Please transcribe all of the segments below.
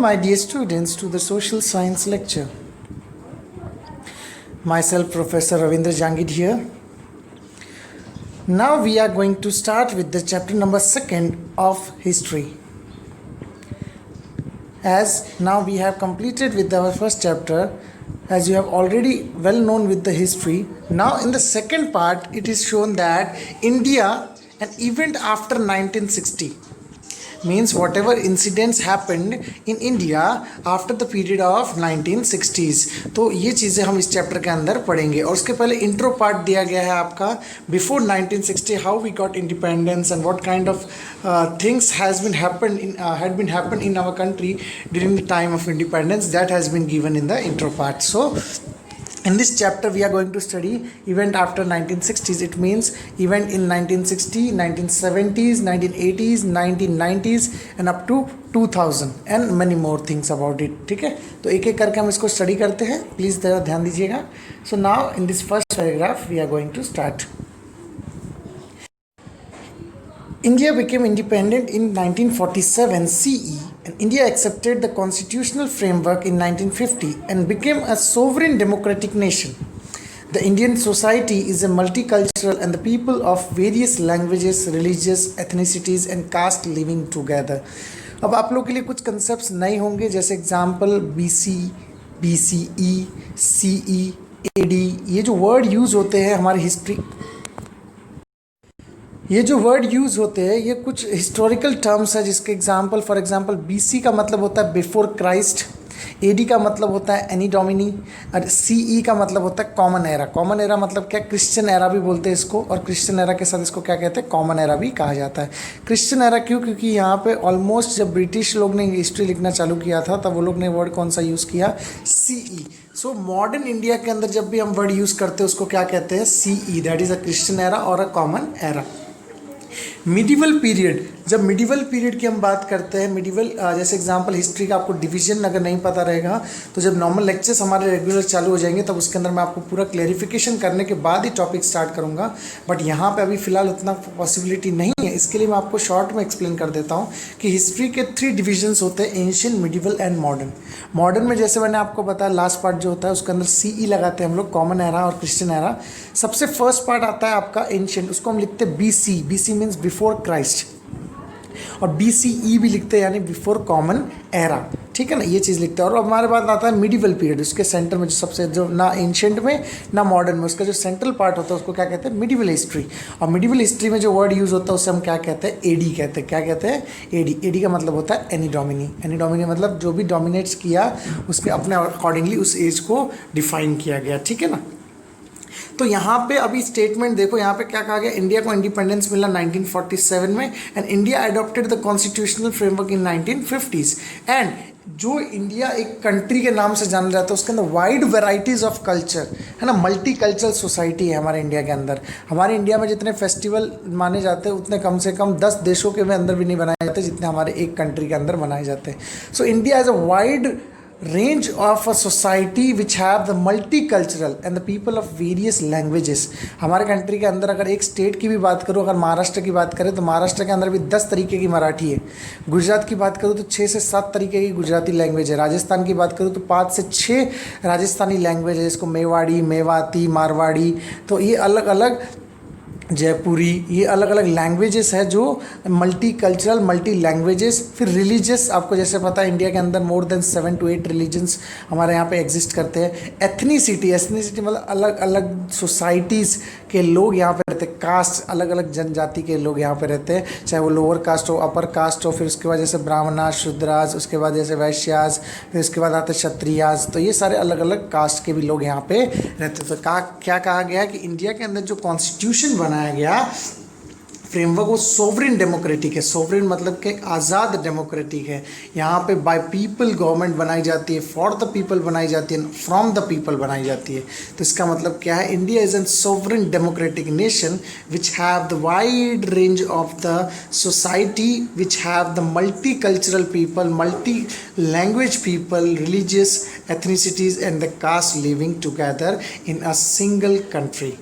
my dear students, to the social science lecture. Myself, Professor Ravindra Jangid here. Now we are going to start with the chapter number 2 of history. As now we have completed with our first chapter, as you have already well known with the history. Now in the second part, it is shown that India, an event after 1960. Means whatever incidents happened in India after the period of 1960s. तो ये चीज़ें हम इस chapter के अंदर पढ़ेंगे और उसके पहले इंट्रो पार्ट दिया गया है आपका before 1960 how we got independence and what kind of things had been happened in our country during the time of independence. That has been given in the intro part. So in this chapter we are going to study event after 1960s. It means event in 1960, 1970s, 1980s, 1990s and up to 2000 and many more things about it. ठीक है, तो एक एक करके हम इसको study करते हैं. प्लीज़ ज़रा ध्यान दीजिएगा. So now in this first paragraph we are going to start. India became independent in 1947 CE and India accepted the constitutional framework in 1950 and became a sovereign democratic nation. The Indian society is a multicultural and the people of various languages, religious, ethnicities and caste living together. अब आप लोग के लिए कुछ concepts नए होंगे, जैसे example BC, BCE, CE, AD. ये जो वर्ड यूज़ होते हैं हमारे हिस्ट्री, ये जो वर्ड यूज़ होते हैं ये कुछ हिस्टोरिकल टर्म्स है. जिसके एग्जांपल फॉर एग्जांपल BC का मतलब होता है बिफोर क्राइस्ट, AD का मतलब होता है एनी डोमिनी और CE का मतलब होता है कॉमन एरा. कॉमन एरा मतलब क्या, क्रिश्चियन एरा भी बोलते हैं इसको और क्रिश्चियन एरा के साथ इसको क्या कहते हैं, कॉमन एरा भी कहा जाता है. क्रिश्चियन एरा क्यों, क्योंकि यहाँ पे ऑलमोस्ट जब ब्रिटिश लोग ने हिस्ट्री लिखना चालू किया था तब वो लोग ने वर्ड कौन सा यूज़ किया, CE. सो मॉडर्न इंडिया के अंदर जब भी हम वर्ड यूज़ करते हैं उसको क्या कहते हैं, CE. That is a Christian era or a common era. Medieval period, जब मिडिवल पीरियड की हम बात करते हैं, मिडिवल जैसे एग्जांपल हिस्ट्री का आपको डिवीजन अगर नहीं पता रहेगा तो जब नॉर्मल लेक्चर्स हमारे रेगुलर चालू हो जाएंगे तब उसके अंदर मैं आपको पूरा क्लैरिफिकेशन करने के बाद ही टॉपिक स्टार्ट करूंगा. बट यहाँ पे अभी फ़िलहाल उतना पॉसिबिलिटी नहीं है, इसके लिए मैं आपको शॉर्ट में एक्सप्लेन कर देता हूँ कि हिस्ट्री के 3 डिविजन्स होते हैं, ancient, medieval and modern. Modern में जैसे मैंने आपको बताया लास्ट पार्ट जो होता है उसके अंदर CE लगाते हैं हम लोग, कॉमन एरा और क्रिश्चियन एरा. सबसे फर्स्ट पार्ट आता है आपका एंशियंट, उसको हम लिखते हैं BC. BC means before Christ और BCE भी लिखते हैं यानी बिफोर कॉमन एरा. ठीक है ना, ये चीज़ लिखते हैं. और हमारे पास आता है मिडिवल पीरियड, उसके सेंटर में जो सबसे जो ना एंशियंट में ना मॉडर्न में उसका जो सेंट्रल पार्ट होता है उसको क्या कहते हैं, मिडिवल हिस्ट्री. और मिडिवल हिस्ट्री में जो वर्ड यूज़ होता है उससे हम क्या कहते हैं, AD कहते हैं. क्या कहते हैं, AD. AD का मतलब होता है एनी डोमिनी. एनी डोमिनी मतलब जो भी डोमिनेट्स किया उसके अपने अकॉर्डिंगली उस एज को डिफाइन किया गया. ठीक है ना. तो यहाँ पे अभी स्टेटमेंट देखो, यहाँ पे क्या कहा गया, इंडिया को इंडिपेंडेंस मिला 1947 में and India adopted the constitutional framework in 1950s. And जो इंडिया एक कंट्री के नाम से जाना जाता है उसके अंदर वाइड वेराइटीज़ ऑफ कल्चर है ना, मल्टी कल्चरल सोसाइटी है हमारे इंडिया के अंदर. हमारे इंडिया में जितने फेस्टिवल माने जाते हैं उतने कम से कम 10 देशों के में अंदर भी नहीं बनाए जाते जितने हमारे एक कंट्री के अंदर बनाए जाते हैं. So India has a wide range of a society which have the multicultural and the people of various languages. हमारे कंट्री के अंदर अगर एक स्टेट की भी बात करूँ, अगर महाराष्ट्र की बात करें तो महाराष्ट्र के अंदर भी 10 तरीके की मराठी है. गुजरात की बात करूँ तो 6 से 7 तरीके की गुजराती लैंग्वेज है. राजस्थान की बात करूँ तो 5 से 6 राजस्थानी लैंग्वेज है, इसको मेवाड़ी, मेवाती, मारवाड़ी. तो ये अलग अलग जयपुरी, ये अलग अलग लैंग्वेजेस है जो मल्टी कल्चरल, मल्टी लैंग्वेजेस. फिर रिलीजियस, आपको जैसे पता है इंडिया के अंदर मोर देन 7 to 8 रिलीजन्स हमारे यहाँ पे एग्जिस्ट करते हैं. एथनिसिटी, एथनिसिटी मतलब अलग अलग सोसाइटीज़ के लोग यहाँ पे रहते हैं. कास्ट, अलग अलग जनजाति के लोग यहाँ पे रहते हैं, चाहे वो लोअर कास्ट हो, अपर कास्ट हो. फिर उसके बाद जैसे ब्राह्मणास, शूद्रास, उसके बाद जैसे वैश्यास, फिर उसके बाद आते क्षत्रियास. तो ये सारे अलग अलग कास्ट के भी लोग यहाँ पे रहते. तो क्या कहा गया कि इंडिया के अंदर जो कॉन्स्टिट्यूशन बनाया गया फ्रेमवर्क वो सोवरेन डेमोक्रेटिक है. सोवरेन मतलब कि आज़ाद डेमोक्रेटिक है. यहाँ पे बाय पीपल गवर्नमेंट बनाई जाती है, फॉर द पीपल बनाई जाती है, फ्रॉम द पीपल बनाई जाती है. तो इसका मतलब क्या है, India is an sovereign democratic nation which have the wide range of the society, which have the multi cultural people, multi language people, religious ethnicities and the caste living together in a single country.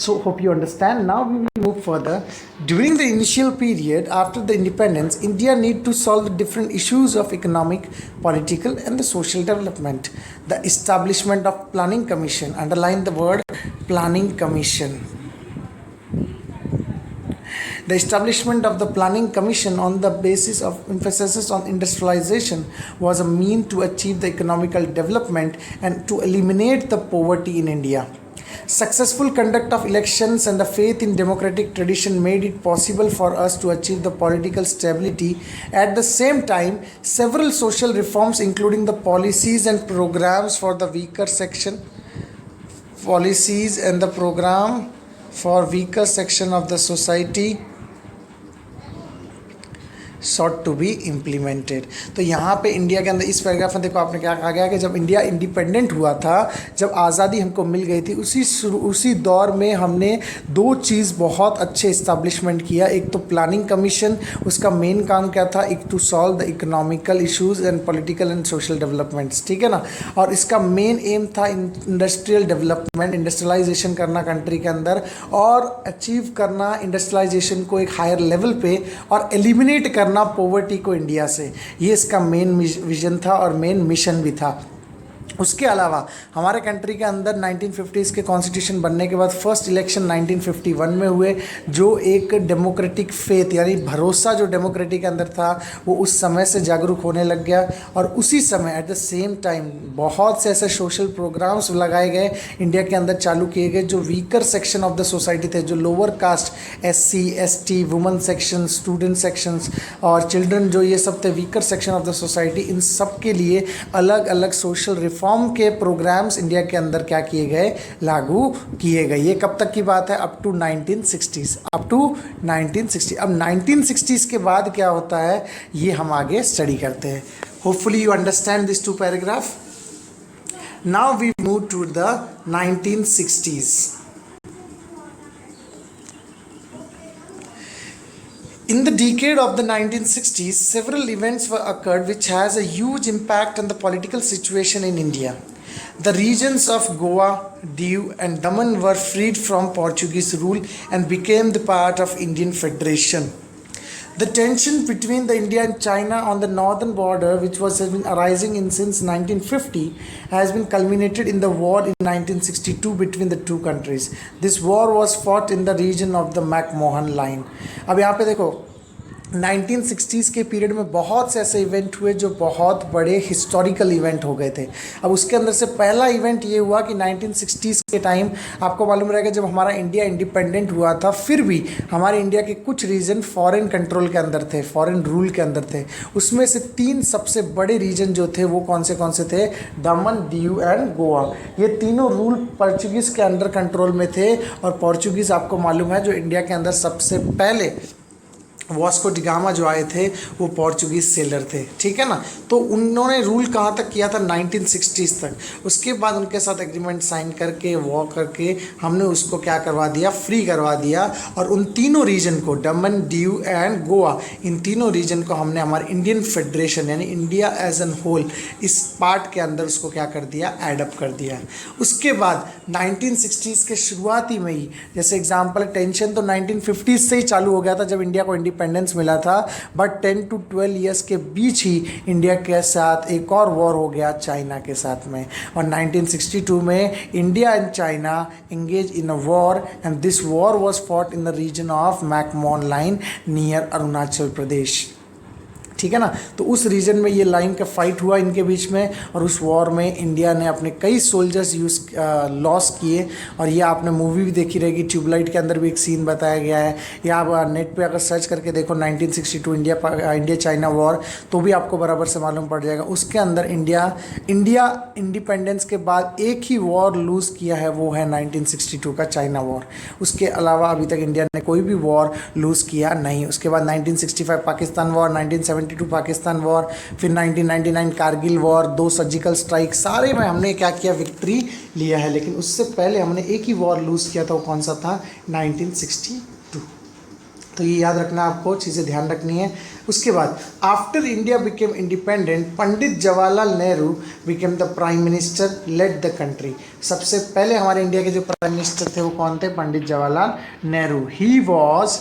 So hope you understand. Now we will move further. During the initial period after the independence, India need to solve the different issues of economic, political and the social development. The establishment of planning commission, underline the word planning commission. The establishment of the Planning Commission on the basis of emphasis on industrialization was a mean to achieve the economical development and to eliminate the poverty in India. Successful conduct of elections and the faith in democratic tradition made it possible for us to achieve the political stability. At the same time, several social reforms including the policies and programs for the weaker section of the society sought to be implemented. तो यहाँ पे India के अंदर इस paragraph में देखो आपने क्या कहा गया कि जब इंडिया इंडिपेंडेंट हुआ था, जब आज़ादी हमको मिल गई थी, उसी दौर में हमने दो चीज़ बहुत अच्छे इस्टेब्लिशमेंट किया. एक तो प्लानिंग कमीशन, उसका मेन काम क्या था, एक to solve the economical issues and political and social developments, ठीक है ना. और इसका मेन एम था इंडस्ट्रियल डेवलपमेंट, इंडस्ट्रियलाइजेशन करना कंट्री के अंदर और अचीव करना इंडस्ट्रियलाइजेशन को एक हायर लेवल पे और एलिमिनेट करना पॉवर्टी को इंडिया से. ये इसका मेन विजन था और मेन मिशन भी था. उसके अलावा हमारे कंट्री के अंदर 1950s के कॉन्स्टिट्यूशन बनने के बाद फर्स्ट इलेक्शन 1951 में हुए, जो एक डेमोक्रेटिक फेथ यानी भरोसा जो डेमोक्रेटी के अंदर था वो उस समय से जागरूक होने लग गया. और उसी समय एट द सेम टाइम बहुत से ऐसे सोशल प्रोग्राम्स लगाए गए, इंडिया के अंदर चालू किए गए, जो weaker section of the society थे, जो lower caste, SC ST, women section, student sections और चिल्ड्रन, जो ये सब थे weaker section of the society. इन सब के लिए अलग अलग सोशल रिफॉर्म के प्रोग्राम्स इंडिया के अंदर क्या किए गए, लागू किए गए. ये कब तक की बात है, अप टू 1960s. अब 1960s के बाद क्या होता है ये हम आगे स्टडी करते हैं. Hopefully you understand this two paragraph. Now we move to the 1960s. In the decade of the 1960s, several events were occurred which has a huge impact on the political situation in India. The regions of Goa, Diu and Daman were freed from Portuguese rule and became the part of Indian Federation. The tension between the India and China on the northern border, which has been arising since 1950, has been culminated in the war in 1962 between the two countries. This war was fought in the region of the McMahon Line. अब यहाँ पे देखो 1960s के period में बहुत से ऐसे event हुए जो बहुत बड़े हिस्टोरिकल इवेंट हो गए थे. अब उसके अंदर से पहला इवेंट ये हुआ कि 1960s के टाइम आपको मालूम रहेगा जब हमारा इंडिया इंडिपेंडेंट हुआ था, फिर भी हमारे इंडिया के कुछ रीजन फॉरेन कंट्रोल के अंदर थे, फॉरेन रूल के अंदर थे. उसमें से 3 सबसे बड़े रीजन जो थे वो कौन से थे, दमन, दीव एंड गोवा. ये तीनों रूल पोर्चुगीज़ के अंडर कंट्रोल में थे. और पोर्चुगीज़ आपको मालूम है जो इंडिया के अंदर सबसे पहले वास्को डिगामा जो आए थे वो पोर्चुगीज़ सेलर थे, ठीक है ना. तो उन्होंने रूल कहाँ तक किया था, 1960s तक. उसके बाद उनके साथ एग्रीमेंट साइन करके वॉर करके हमने उसको क्या करवा दिया, फ्री करवा दिया. और उन तीनों रीजन को, दमन, दीव एंड गोवा, इन तीनों रीजन को हमने हमारे इंडियन फेडरेशन यानी इंडिया एज एन होल इस पार्ट के अंदर उसको क्या कर दिया, एडअप कर दिया. उसके बाद 1960s के शुरुआती में ही, जैसे एग्जाम्पल टेंशन तो 1950s से ही चालू हो गया था जब इंडिया को इंडिपेंडेंस मिला था, बट 10 to 12 ईयर्स के बीच ही इंडिया के साथ एक और वॉर हो गया चाइना के साथ में. और 1962 में India and China engaged in a war and this war was fought in the region of McMahon Line near Arunachal Pradesh, ठीक है ना. तो उस रीजन में ये लाइन का फाइट हुआ इनके बीच में. और उस वॉर में इंडिया ने अपने कई सोल्जर्स लॉस किए. और ये आपने मूवी भी देखी रहेगी, ट्यूबलाइट के अंदर भी एक सीन बताया गया है. या आप नेट पे अगर सर्च करके देखो 1962 इंडिया चाइना वॉर, तो भी आपको बराबर से मालूम पड़ जाएगा. उसके अंदर इंडिया इंडिपेंडेंस के बाद एक ही वॉर लूज़ किया है, वो है 1962 का चाइना वॉर. उसके अलावा अभी तक इंडिया ने कोई भी वॉर लूज़ किया नहीं. उसके बाद 1965 पाकिस्तान वॉर, 1972 पाकिस्तान वॉर, फिर 1999 कारगिल वॉर, 2 सर्जिकल स्ट्राइक, सारे में हमने क्या किया, विक्ट्री लिया है. लेकिन उससे पहले हमने एक ही वॉर लूज़ किया था, वो कौन सा था, 1962. तो ये याद रखना, आपको चीज़ें ध्यान रखनी है। उसके बाद after India became independent, Pandit Jawaharlal Nehru became the prime minister, led the country. सबसे पहले हमारे इंडिया के जो प्राइम मिनिस्टर थे वो कौन थे? Pandit Jawaharlal Nehru. He was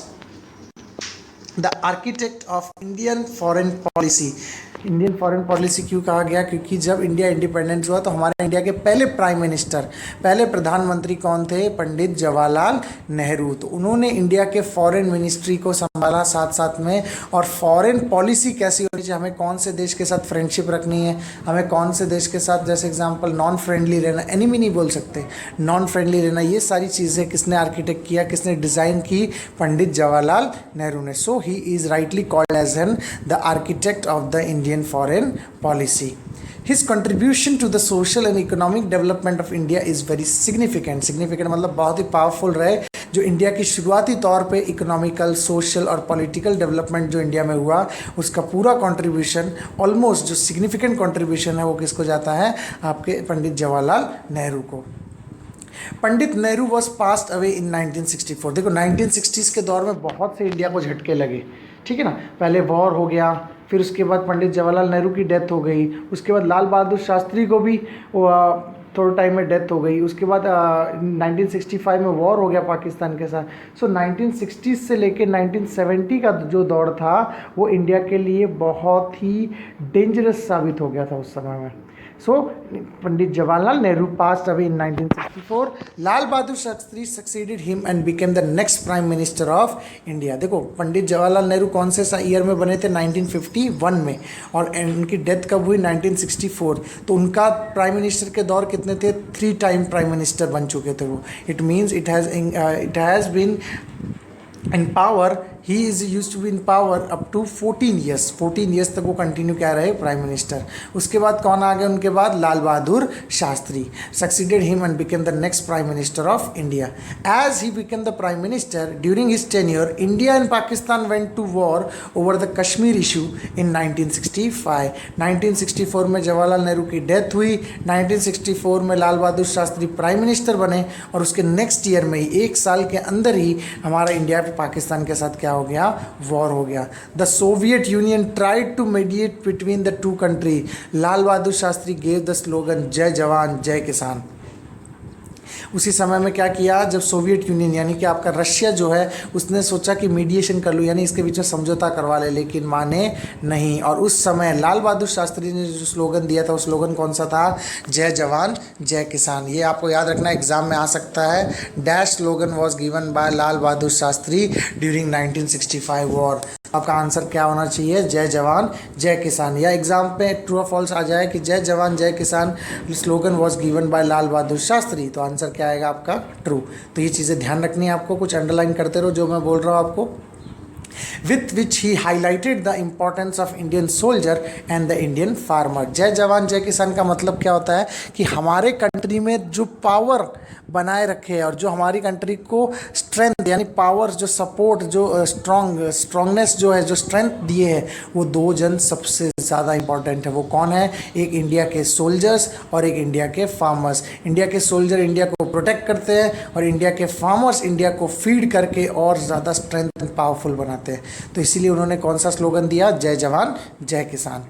the architect of Indian foreign policy. Indian foreign policy क्यों कहा गया? क्योंकि जब इंडिया इंडिपेंडेंस हुआ तो हमारे इंडिया के पहले प्राइम मिनिस्टर, पहले प्रधानमंत्री कौन थे? पंडित जवाहरलाल नेहरू। तो उन्होंने इंडिया के फॉरेन मिनिस्ट्री को संभाला साथ साथ में, और फॉरेन पॉलिसी कैसी होनी चाहिए, हमें कौन से देश के साथ फ्रेंडशिप रखनी है, हमें कौन से देश के साथ, जैसे एग्जाम्पल नॉन फ्रेंडली रहना, एनिमी नहीं बोल सकते, नॉन फ्रेंडली रहना, ये सारी चीज़ें किसने आर्किटेक्ट किया, किसने डिज़ाइन की? पंडित जवाहरलाल नेहरू ने। So he is rightly called as an the architect of the Indian foreign policy. His contribution to the social and economic development of India is very significant. Significant मतलब बहुत ही पावरफुल रहे। जो India की शुरुआती तौर पे इकोनॉमिकल, सोशल और political development जो इंडिया में हुआ, उसका पूरा कंट्रीब्यूशन, ऑलमोस्ट जो सिग्निफिकेंट कंट्रीब्यूशन है वो किसको जाता है? आपके पंडित जवाहरलाल नेहरू को। Pandit Nehru was passed away in 1964। देखो 1960s के दौर में बहुत से इंडिया को झटके लगे, ठीक है ना। पहले वॉर हो गया, फिर उसके बाद पंडित जवाहरलाल नेहरू की डेथ हो गई, उसके बाद लाल बहादुर शास्त्री को भी थोड़े टाइम में डेथ हो गई, उसके बाद 1965 में वॉर हो गया पाकिस्तान के साथ। सो 1960 से लेके 1970 का जो दौर था वो इंडिया के लिए बहुत ही डेंजरस साबित हो गया था उस समय में। So Pandit Jawaharlal Nehru passed away in 1964। Lal Bahadur Shastri succeeded him and became the next prime minister of India. देखो पंडित जवाहरलाल नेहरू कौन से ईयर में बने थे? 1951 में, और उनकी डेथ कब हुई? 1964। तो उनका प्राइम मिनिस्टर के दौर कितने थे? 3 टाइम प्राइम मिनिस्टर बन चुके थे वो। It means it has been in power, he is use to be in power up to 14 years. 14 years तक वो कंटिन्यू क्या रहे? Prime minister. उसके बाद कौन आ गए उनके बाद? Lal Bahadur Shastri succeeded him and became the next prime minister of India. As he became the prime minister during his tenure, India and Pakistan went to war over the Kashmir issue in 1965। 1964 में जवाहरलाल नेहरू की डेथ हुई, 1964 में लाल बहादुर शास्त्री प्राइम मिनिस्टर बने, और उसके next year में ही, 1 साल के अंदर ही, हमारा इंडिया पाकिस्तान के साथ क्या हो गया? वॉर हो गया। The Soviet Union tried to mediate between the 2 country. Lal Bahadur Shastri gave the slogan जय जवान जय किसान। उसी समय में क्या किया? जब सोवियत यूनियन यानी कि आपका रशिया जो है, उसने सोचा कि मीडिएशन कर लूँ, यानी इसके बीच में समझौता करवा ले, लेकिन माने नहीं। और उस समय लाल बहादुर शास्त्री ने जो स्लोगन दिया था, वो स्लोगन कौन सा था? जय जवान जय किसान। ये आपको याद रखना, एग्जाम में आ सकता है। Dash slogan was given by Lal Bahadur Shastri during 1965 war. आपका आंसर क्या होना चाहिए? जय जवान जय किसान। या एग्जाम पे ट्रू और फॉल्स आ जाए कि जय जवान जय किसान स्लोगन वॉज गिवन बाय लाल बहादुर शास्त्री, तो आंसर क्या आएगा आपका? ट्रू। तो ये चीज़ें ध्यान रखनी है आपको, कुछ अंडरलाइन करते रहो जो मैं बोल रहा हूँ आपको। with which he highlighted the importance of Indian soldier and the Indian farmer। जय जवान जय किसान का मतलब क्या होता है कि हमारे कंट्री में जो पावर बनाए रखे है और जो हमारी कंट्री को स्ट्रेंथ यानी पावर, जो सपोर्ट, जो स्ट्रांगनेस जो है, जो स्ट्रेंथ दिए है, वो 2 जन सबसे ज़्यादा इंपॉर्टेंट है। वो कौन है? एक इंडिया के सोल्जर्स और एक इंडिया के फार्मर्स। इंडिया के सोल्जर इंडिया को प्रोटेक्ट करते हैं और इंडिया के फार्मर्स इंडिया को फीड करके और ज़्यादा स्ट्रेंथ एंड पावरफुल बनाते हैं। तो इसीलिए उन्होंने कौन सा स्लोगन दिया? जय जवान जय किसान।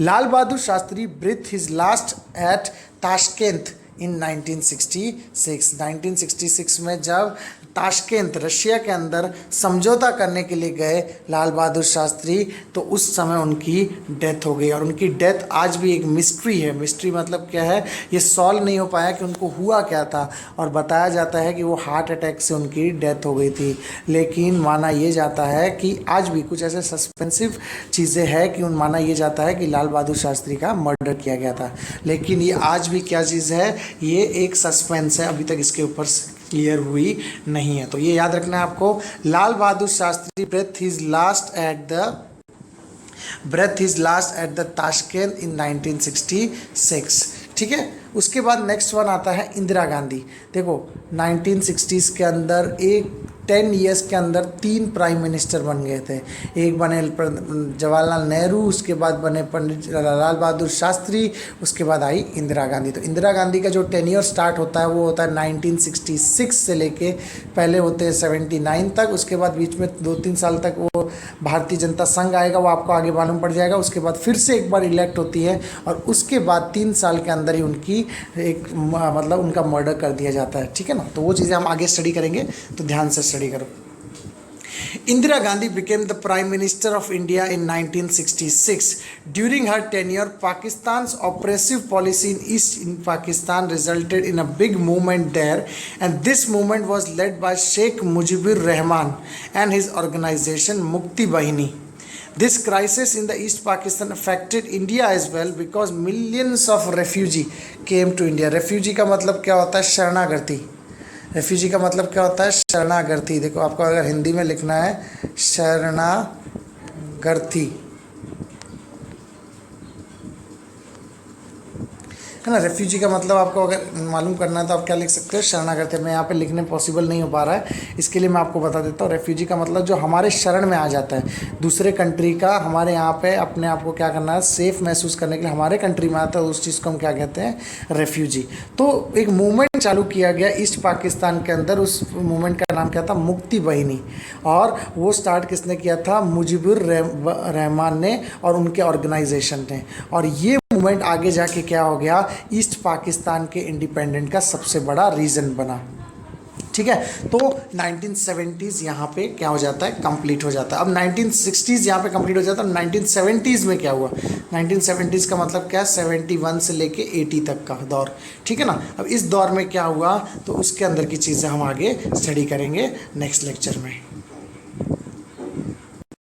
Lal Bahadur Shastri breathe his last at Tashkent in 1966। 1966 में जब ताशकेंत रशिया के अंदर समझौता करने के लिए गए लाल बहादुर शास्त्री, तो उस समय उनकी डेथ हो गई। और उनकी डेथ आज भी एक मिस्ट्री है। मिस्ट्री मतलब क्या है? ये सॉल्व नहीं हो पाया कि उनको हुआ क्या था, और बताया जाता है कि वो हार्ट अटैक से उनकी डेथ हो गई थी। लेकिन माना ये जाता है कि आज भी कुछ ऐसे सस्पेंसिव चीज़ें हैं कि माना ये जाता है कि लाल बहादुर शास्त्री का मर्डर किया गया था। लेकिन ये आज भी क्या चीज़ है? ये एक सस्पेंस है, अभी तक इसके ऊपर क्लियर हुई नहीं है। तो ये याद रखना है आपको। Lal Bahadur Shastri breath his last at the Tashkent in 1966। ठीक है। उसके बाद नेक्स्ट वन आता है इंदिरा गांधी। देखो 1960s के अंदर एक 10 ईयर्स के अंदर 3 प्राइम मिनिस्टर बन गए थे। एक बने जवाहरलाल नेहरू, उसके बाद बने पंडित लाल बहादुर शास्त्री, उसके बाद आई इंदिरा गांधी। तो इंदिरा गांधी का जो टेन्योर स्टार्ट होता है वो होता है 1966 से लेके पहले होते हैं 79 तक। उसके बाद बीच में 2-3 साल तक वो भारतीय जनता संघ आएगा, वो आपको आगे मालूम पड़ जाएगा। उसके बाद फिर से एक बार इलेक्ट होती है और उसके बाद 3 साल के अंदर ही उनकी एक मतलब उनका मर्डर कर दिया जाता है। ठीक है ना, तो वो चीज़ें हम आगे स्टडी करेंगे, तो ध्यान से स्टडी करो। Indira Gandhi became the Prime Minister of India in 1966. During her tenure, Pakistan's oppressive policy in East Pakistan resulted in a big movement there, and this movement was led by Sheikh Mujibur Rahman and his organization Mukti Bahini. This crisis in the East Pakistan affected India as well because millions of refugees came to India. Refugee का मतलब क्या होता है? शरणागति। Refugee का मतलब क्या होता है? शरणागर्थी। देखो आपको अगर हिंदी में लिखना है शरणागर्थी, है ना। रेफ्यूजी का मतलब आपको अगर मालूम करना है तो आप क्या लिख सकते हो? शरणागति। मैं यहाँ पे लिखने पॉसिबल नहीं हो पा रहा है, इसके लिए मैं आपको बता देता हूँ। रेफ्यूजी का मतलब जो हमारे शरण में आ जाता है, दूसरे कंट्री का हमारे यहाँ पे अपने आप को क्या करना है? सेफ महसूस करने के लिए हमारे कंट्री में आता है, उस चीज़ को हम क्या कहते हैं? रेफ्यूजी। तो एक मूवमेंट चालू किया गया ईस्ट पाकिस्तान के अंदर, उस मूवमेंट का नाम क्या था? मुक्ति बहिनी। और वो स्टार्ट किसने किया था? मुजीबुर रहमान ने और उनके ऑर्गेनाइजेशन ने। और ये मूवमेंट आगे जाके क्या हो गया? ईस्ट पाकिस्तान के इंडिपेंडेंट का सबसे बड़ा रीज़न बना। ठीक है, तो 1970s यहाँ पे क्या हो जाता है? कंप्लीट हो जाता है। अब 1960s यहाँ पे कंप्लीट हो जाता है। 1970s में क्या हुआ? 1970s का मतलब क्या? 71 से लेके 80 तक का दौर। ठीक है ना। अब इस दौर में क्या हुआ, तो उसके अंदर की चीज़ें हम आगे स्टडी करेंगे नेक्स्ट लेक्चर में।